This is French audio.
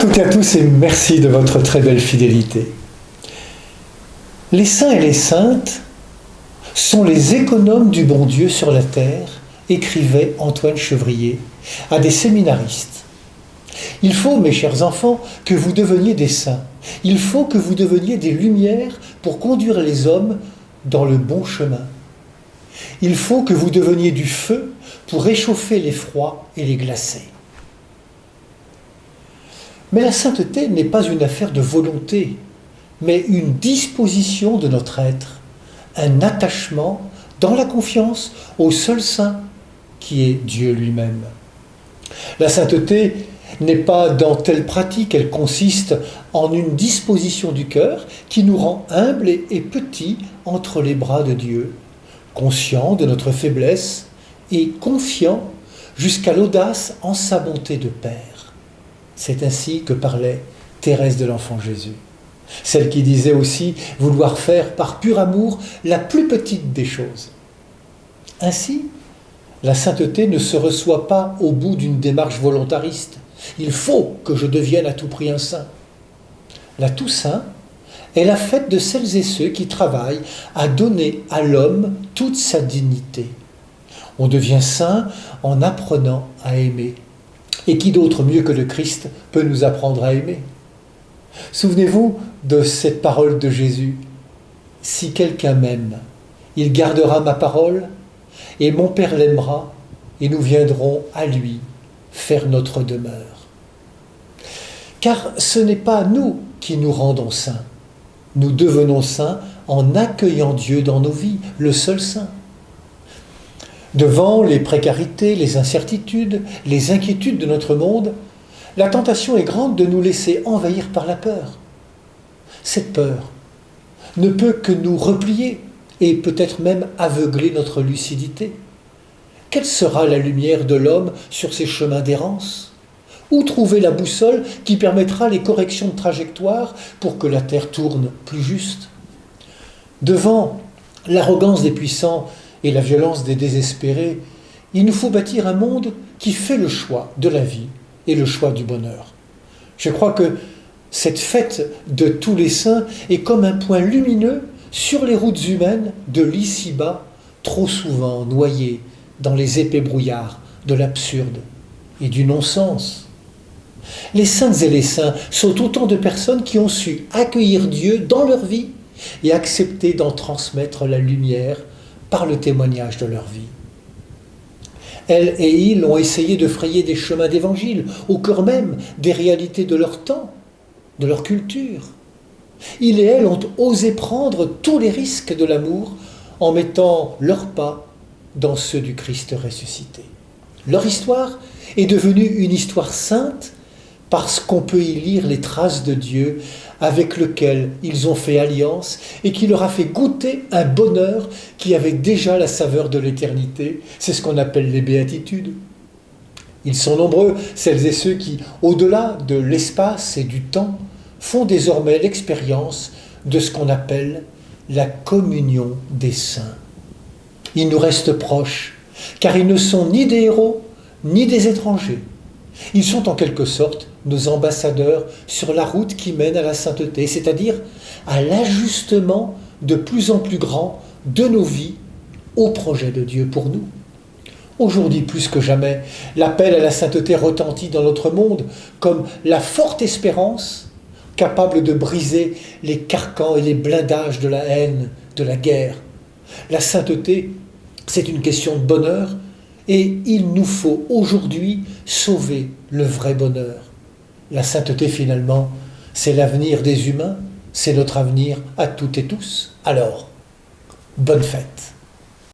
toutes et à tous et merci de votre très belle fidélité. Les saints et les saintes sont les économes du bon Dieu sur la terre, écrivait Antoine Chevrier à des séminaristes. Il faut, mes chers enfants, que vous deveniez des saints. Il faut que vous deveniez des lumières pour conduire les hommes dans le bon chemin. Il faut que vous deveniez du feu pour réchauffer les froids et les glacer. Mais la sainteté n'est pas une affaire de volonté, mais une disposition de notre être, un attachement dans la confiance au seul saint qui est Dieu lui-même. La sainteté n'est pas dans telle pratique, elle consiste en une disposition du cœur qui nous rend humbles et petits entre les bras de Dieu, conscients de notre faiblesse et confiants jusqu'à l'audace en sa bonté de Père. C'est ainsi que parlait Thérèse de l'Enfant Jésus, celle qui disait aussi vouloir faire par pur amour la plus petite des choses. Ainsi, la sainteté ne se reçoit pas au bout d'une démarche volontariste. Il faut que je devienne à tout prix un saint. La Toussaint est la fête de celles et ceux qui travaillent à donner à l'homme toute sa dignité. On devient saint en apprenant à aimer. Et qui d'autre mieux que le Christ peut nous apprendre à aimer ? Souvenez-vous de cette parole de Jésus. « Si quelqu'un m'aime, il gardera ma parole, et mon Père l'aimera, et nous viendrons à lui faire notre demeure. » Car ce n'est pas nous qui nous rendons saints. Nous devenons saints en accueillant Dieu dans nos vies, le seul saint. Devant les précarités, les incertitudes, les inquiétudes de notre monde, la tentation est grande de nous laisser envahir par la peur. Cette peur ne peut que nous replier et peut-être même aveugler notre lucidité. Quelle sera la lumière de l'homme sur ses chemins d'errance ? Où trouver la boussole qui permettra les corrections de trajectoire pour que la terre tourne plus juste ? Devant l'arrogance des puissants et la violence des désespérés, il nous faut bâtir un monde qui fait le choix de la vie et le choix du bonheur. Je crois que cette fête de tous les saints est comme un point lumineux sur les routes humaines de l'ici-bas, trop souvent noyées dans les épais brouillards de l'absurde et du non-sens. Les saintes et les saints sont autant de personnes qui ont su accueillir Dieu dans leur vie et accepter d'en transmettre la lumière par le témoignage de leur vie. Elles et ils ont essayé de frayer des chemins d'évangile au cœur même des réalités de leur temps, de leur culture. Ils et elles ont osé prendre tous les risques de l'amour en mettant leurs pas dans ceux du Christ ressuscité. Leur histoire est devenue une histoire sainte parce qu'on peut y lire les traces de Dieu avec lequel ils ont fait alliance et qui leur a fait goûter un bonheur qui avait déjà la saveur de l'éternité. C'est ce qu'on appelle les béatitudes. Ils sont nombreux, celles et ceux qui, au-delà de l'espace et du temps, font désormais l'expérience de ce qu'on appelle la communion des saints. Ils nous restent proches, car ils ne sont ni des héros, ni des étrangers. Ils sont en quelque sorte nos ambassadeurs sur la route qui mène à la sainteté, c'est-à-dire à l'ajustement de plus en plus grand de nos vies au projet de Dieu pour nous. Aujourd'hui, plus que jamais, l'appel à la sainteté retentit dans notre monde comme la forte espérance capable de briser les carcans et les blindages de la haine, de la guerre. La sainteté, c'est une question de bonheur et il nous faut aujourd'hui sauver le vrai bonheur. La sainteté, finalement, c'est l'avenir des humains, c'est notre avenir à toutes et tous. Alors, bonne fête.